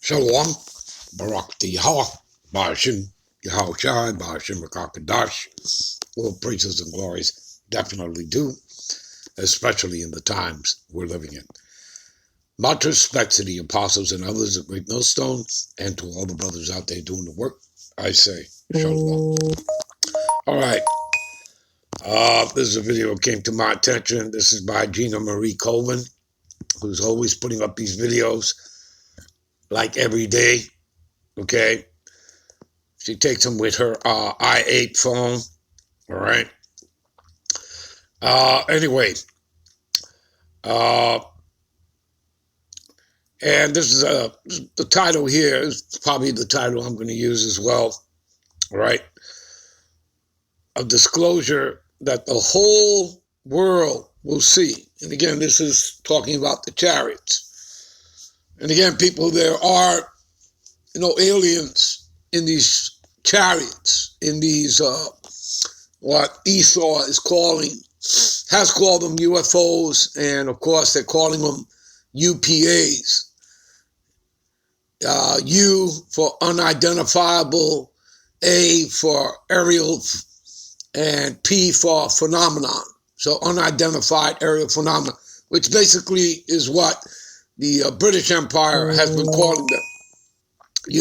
Shalom, Barak Yahweh, Bashim, Yahushai, Bashim Rakakadash. All praises and glories definitely do, especially in the times we're living in. Much respect to the apostles and others of Great Millstone, and to all the brothers out there doing the work. I say, Shalom. All right. This is a video that came to my attention. This is by Gina Marie Colvin, who's always putting up these videos like every day. Okay. She takes them with her i8 phone. All right. Anyway. And this is the title here is probably the title I'm going to use as well. All right. A disclosure that the whole world will see. And again, this is talking about the chariots. And again, people, there are, aliens in these chariots, in these, what Esau has called them UFOs, and of course they're calling them UPAs. U for unidentifiable, A for aerial, and P for phenomenon. So unidentified aerial phenomenon, which basically is what the British Empire has been calling them,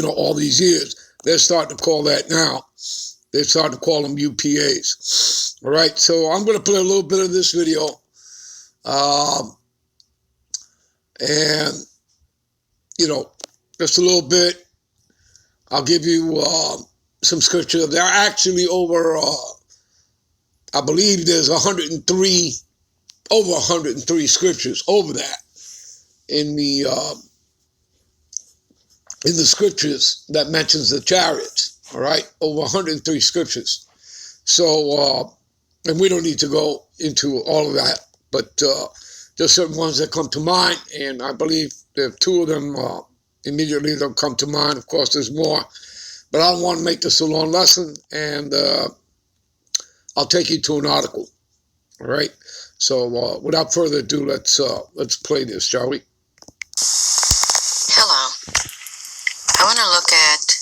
all these years. They're starting to call that now. They're starting to call them UPAs. All right, so I'm going to play a little bit of this video. And, just a little bit. I'll give you some scripture. There are actually over, I believe there's over 103 scriptures over that in the scriptures that mentions the chariots. All right, over 103 scriptures. So, and we don't need to go into all of that, but there's certain ones that come to mind, and I believe there are two of them immediately that come to mind. Of course, there's more, but I don't want to make this a long lesson, and I'll take you to an article. All right. So without further ado, let's play this, shall we? Hello. I want to look at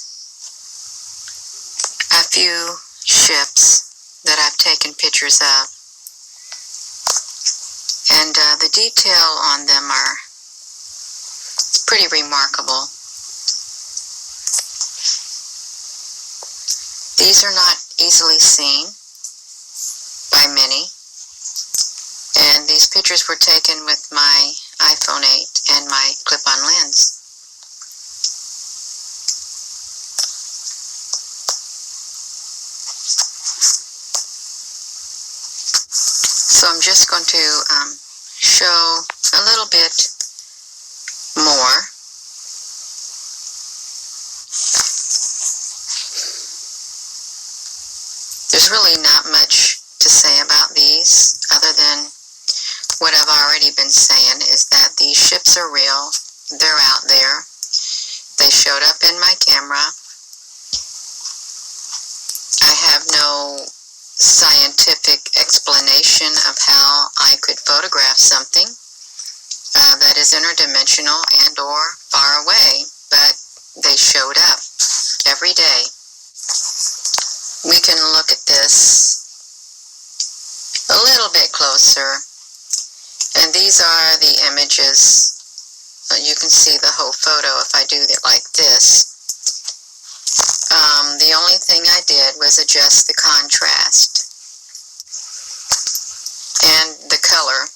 a few ships that I've taken pictures of, and the detail on them are pretty remarkable. These are not easily seen by many, and these pictures were taken with my iPhone 8 and my clip-on lens. So I'm just going to show a little bit more. There's really not much to say about these other than what I've already been saying, is that these ships are real. They're out there. They showed up in my camera. I have no scientific explanation of how I could photograph something that is interdimensional and or far away, but they showed up every day. We can look at this a little bit closer, and these are the images. You can see the whole photo if I do it like this. The only thing I did was adjust the contrast and the color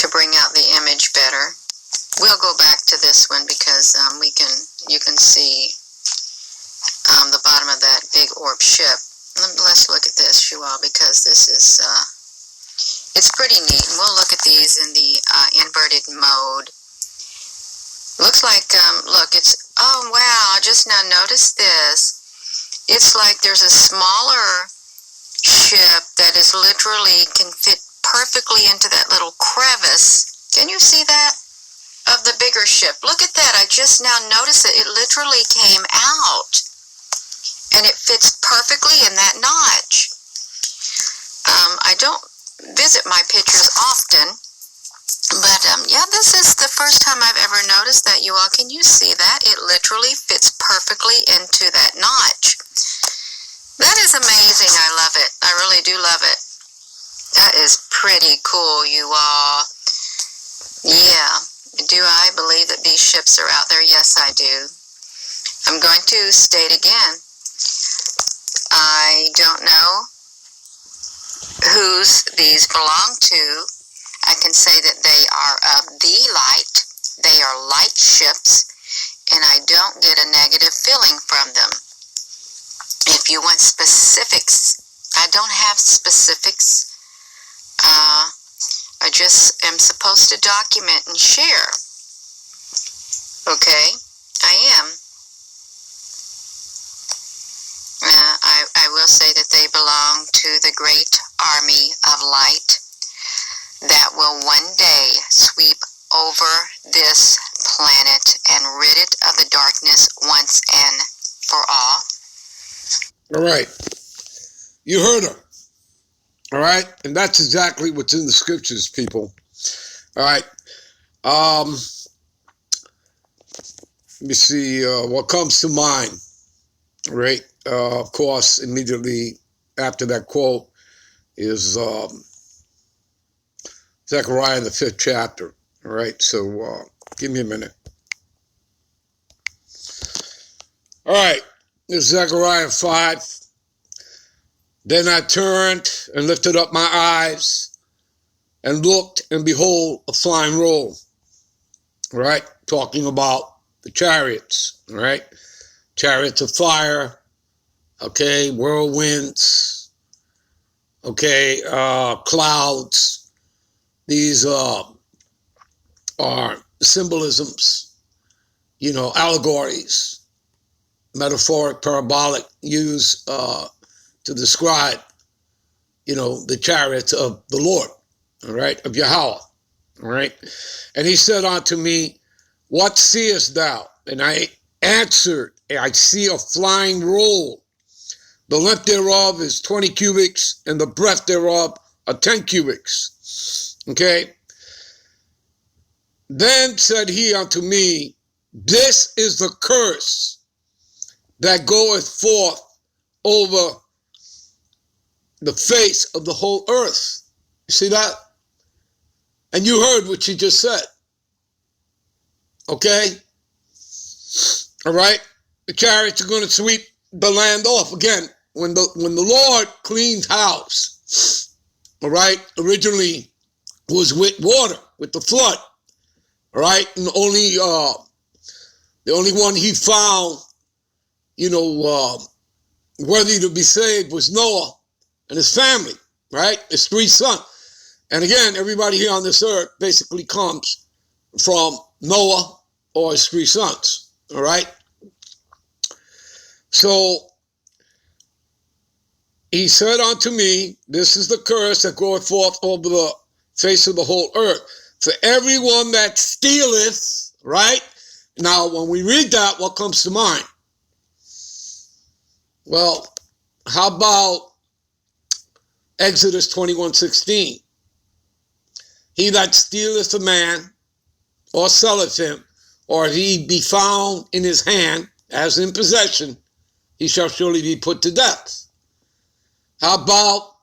to bring out the image better. We'll go back to this one because you can see the bottom of that big orb ship. Let's look at this, you all, because this is it's pretty neat. And we'll look at these in the inverted mode. Looks like, look, oh wow, I just now noticed this. It's like there's a smaller ship that is literally can fit perfectly into that little crevice. Can you see that? Of the bigger ship. Look at that. I just now noticed that it literally came out. And it fits perfectly in that notch. I don't visit my pictures often, but yeah, this is the first time I've ever noticed that, you all. Can you see that? It literally fits perfectly into that notch. That is amazing. I love it. I really do love it. That is pretty cool, you all. Yeah. Do I believe that these ships are out there? Yes, I do. I'm going to state again. I don't know whose these belong to. I can say that they are of the light. They are light ships, and I don't get a negative feeling from them. If you want specifics, I don't have specifics. I just am supposed to document and share. Okay, I am. I will say that they belong to the great army of light that will one day sweep over this planet and rid it of the darkness once and for all. All right. You heard her. All right. And that's exactly what's in the scriptures, people. All right. Let me see what comes to mind. All right. Of course, immediately after that quote is Zechariah, the 5th chapter. All right. So give me a minute. All right. This is Zechariah 5. Then I turned and lifted up my eyes and looked, and behold, a flying roll. All right. Talking about the chariots. All right. Chariots of fire. Okay. Whirlwinds. Okay. Clouds. These are symbolisms, allegories, metaphoric, parabolic, used to describe, the chariots of the Lord, all right, of Yahweh, all right. And he said unto me, what seest thou? And I answered, I see a flying roll. The length thereof is 20 cubits, and the breadth thereof are 10 cubits. Okay. Then said he unto me, this is the curse that goeth forth over the face of the whole earth. You see that? And you heard what she just said. Okay? All right? The chariots are going to sweep the land off. Again, when the Lord cleaned house, all right, originally was with water, with the flood. All right? And the only one he found, worthy to be saved was Noah and his family, right? His 3 sons. And again, everybody here on this earth basically comes from Noah or his 3 sons, all right? So he said unto me, this is the curse that goeth forth over the face of the whole earth. For everyone that stealeth, right? Now, when we read that, what comes to mind? Well, how about Exodus 21:16? He that stealeth a man, or selleth him, or if he be found in his hand, as in possession, he shall surely be put to death. How about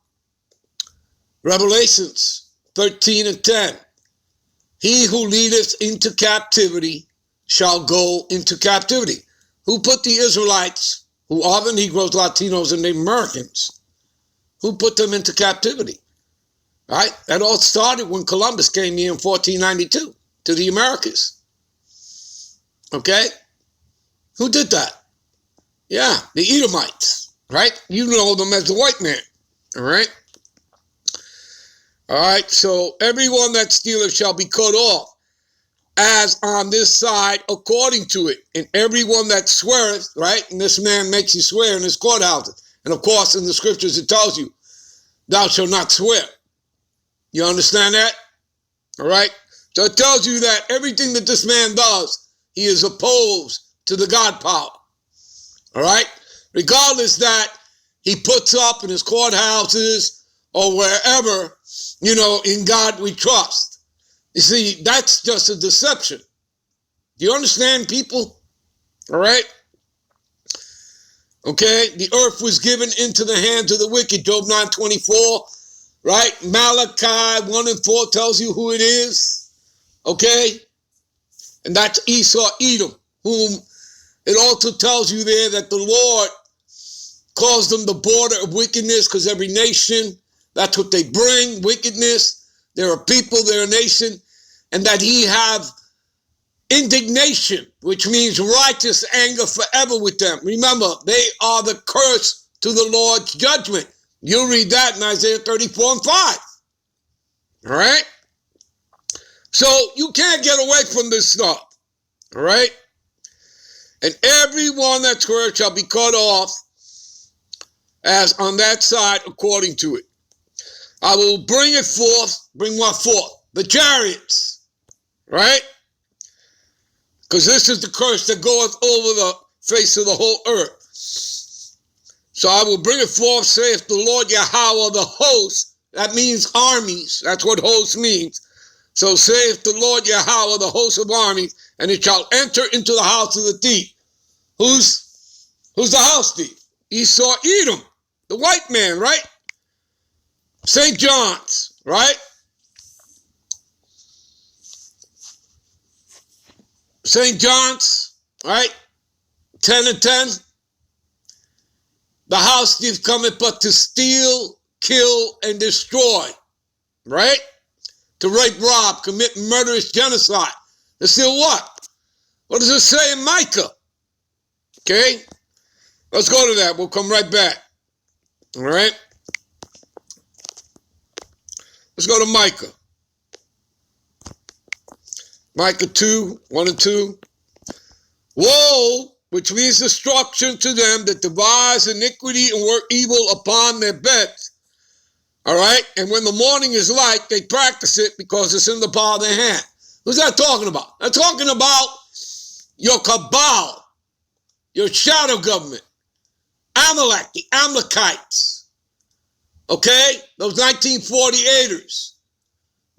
Revelations 13:10? He who leadeth into captivity shall go into captivity. Who put the Israelites, who are the Negroes, Latinos, and Native Americans, who put them into captivity? Right? That all started when Columbus came here in 1492 to the Americas. Okay? Who did that? Yeah, the Edomites, right? You know them as the white man, all right? All right, so everyone that stealeth shall be cut off, as on this side according to it. And everyone that sweareth, right? And this man makes you swear in his courthouses. And of course, in the scriptures, it tells you, thou shalt not swear. You understand that? All right? So it tells you that everything that this man does, he is opposed to the God power. All right? Regardless that he puts up in his courthouses or wherever, in God we trust. You see, that's just a deception. Do you understand, people? All right? Okay? The earth was given into the hands of the wicked, Job 9:24, right? Malachi 1:4 tells you who it is. Okay? And that's Esau, Edom, whom it also tells you there that the Lord calls them the border of wickedness, because every nation, that's what they bring, wickedness. They're a people, they're a nation, and that he have indignation, which means righteous anger forever with them. Remember, they are the curse to the Lord's judgment. You'll read that in Isaiah 34:5. All right? So you can't get away from this stuff. All right? And everyone that's cursed shall be cut off as on that side according to it. I will bring it forth. Bring what forth? The chariots. Right? Because this is the curse that goeth over the face of the whole earth. So I will bring it forth, saith the Lord Yahweh, the host. That means armies. That's what host means. So saith the Lord Yahweh, the host of armies, and it shall enter into the house of the thief. Who's the house thief? Esau, Edom, the white man, right? St. John's, right? St. John's, right? 10:10. The house thief cometh but to steal, kill, and destroy, right? To rape, rob, commit murderous genocide. To steal what? What does it say in Micah? Okay? Let's go to that. We'll come right back. All right? Let's go to Micah. Micah 2:1-2. Woe, which means destruction to them that devise iniquity and work evil upon their beds. All right? And when the morning is light, they practice it because it's in the power of their hand. Who's that talking about? They're talking about your cabal, your shadow government, Amalek, the Amalekites. Okay? Those 1948ers.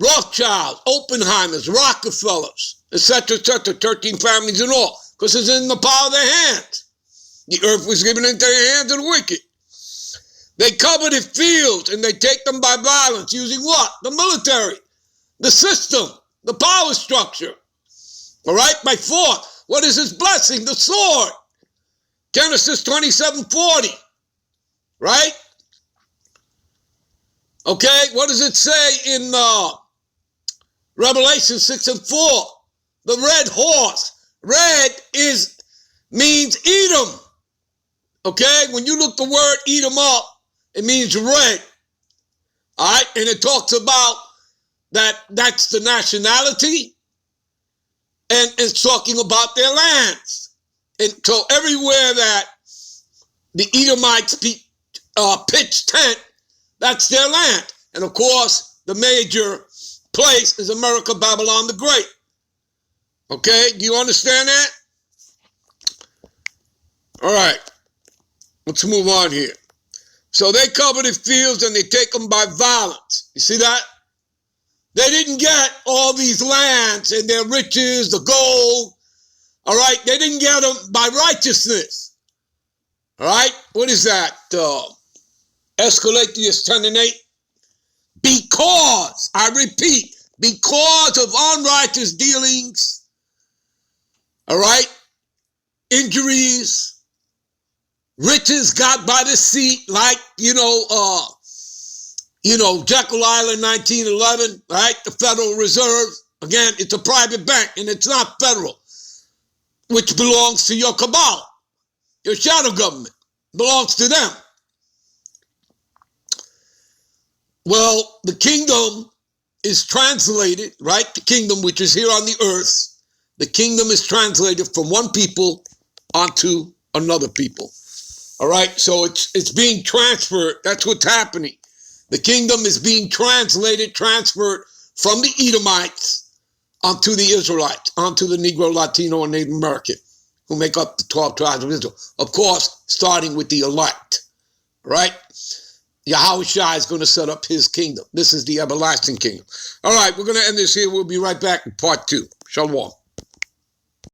Rothschilds, Oppenheimers, Rockefellers, etc., 13 families in all, because it's in the power of their hands. The earth was given into the hands of the wicked. They coveted fields and they take them by violence, using what? The military, the system, the power structure. All right, by force. What is his blessing? The sword. Genesis 27:40. Right? Okay, what does it say in Revelation 6:4? The red horse. Red means Edom. Okay, when you look the word Edom up, it means red. All right, and it talks about that's the nationality, and it's talking about their lands. And so everywhere that the Edomites pitch tent, that's their land. And of course, the major place is America, Babylon the Great. Okay, do you understand that? All right, let's move on here. So they coveted fields and they take them by violence. You see that? They didn't get all these lands and their riches, the gold. All right, they didn't get them by righteousness. All right, what is that? Escalatius 10:8. Because, I repeat, because of unrighteous dealings, all right, injuries, riches got by deceit, like, Jekyll Island 1911, right? The Federal Reserve, again, it's a private bank and it's not federal, which belongs to your cabal, your shadow government, belongs to them. Well, the kingdom is translated, right? The kingdom, which is here on the earth, the kingdom is translated from one people onto another people. All right, so it's being transferred. That's what's happening. The kingdom is being transferred from the Edomites onto the Israelites, onto the Negro, Latino, and Native American, who make up the 12 tribes of Israel. Of course, starting with the elect, right? Yahushua is going to set up his kingdom. This is the everlasting kingdom. All right, we're going to end this here. We'll be right back in part 2. Shalom.